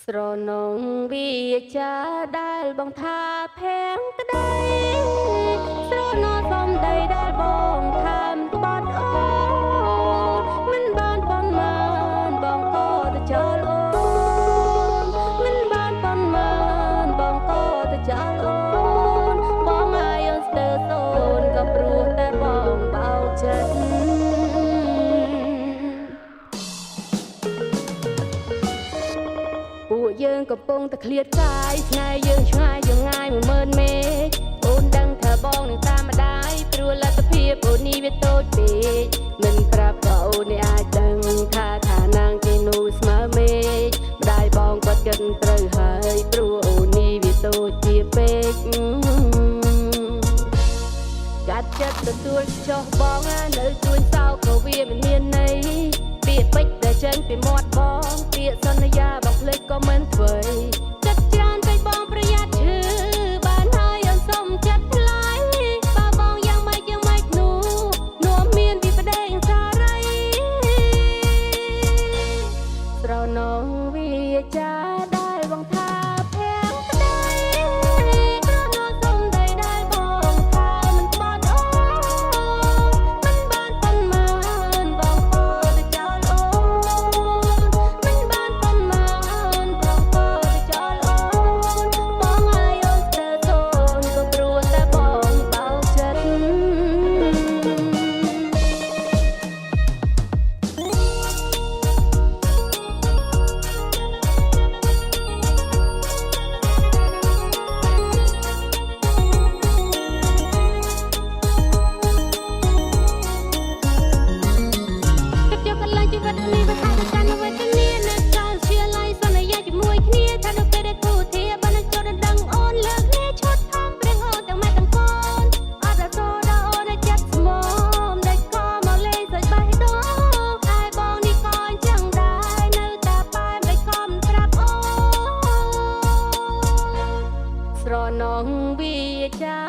ស្រនងវាចាដែលបងថាផែងក្តីស្រណោសំដីដែលបងថែមក្បត់អូនមិនបានប៉ុន្មានបងក៏ទៅចោលអូនមិនបានប៉ុន្មានបងក៏ទៅចោលអូនបងឲ្យអូនស្ទើរសូនក៏ព្រោះតែបងបោកចិត្តពួកយើងកំពុងតែឃ្លាតកាយស្នេហ៍យើងឆ្ងាយយើងងាយ10000មេឃអូនដឹងថាបងនឹងតាមម្ដាយព្រោះលទ្ធភាពអូននេះវាតូចពេកមិនប្រាប់ក៏អូននេះអាចដឹងថាឋានៈគេនោះស្មើមេឃម្ដាយបងគាត់គិតត្រូវហើយព្រោះអូននេះវាតូចជាពេកកាត់ចិត្តទទួលចុះបងនៅទួញសោកក៏វាមិនមានន័យពាក្យពេចន៍ដែលចេញពីមាត់បងពាក្យសន្យាបងភ្លេចក៏មិនធ្វើចិត្តច្រើនពេកបងប្រយ័ត្នឈឺបានហើយអូនសុំចិត្តថ្លៃបើបងយ៉ាងម៉េចនោះនាំមានពីប្តីសារីស្រណងវាចាដែលបងថាផែងក្តីស្រណោសំដីដែលបងថាមិនក្បត់អូមិនបានប៉ុន្មានបងក៏ទៅចោលអូមិនបានប៉ុន្មានបងក៏ទៅចោលអូបងឲ្យអូនស្ទើរសូនក៏ព្រោះតែបងបោកចិត្តយកកន្លែងជីវិតនេះវាថាកាន់នៅវេទនានៅក្រៅជាឡៃសន្យាជាមួយគ្នាថានៅពេលដែលគូធាបាននឹងចូលដល់ដឹងអូនលើកនេះឈុតថងព្រៀងអូនទាំងម៉ែទាំងកូនអត់ដល់សូដល់អូនចិត្តស្មោមដែលក៏មកលេងសើចបេះដូងហើយបងនេះក៏អញ្ចឹងដែរនៅតែប៉ែមិនក៏មិនប្រាប់អូនស្រណងវាចា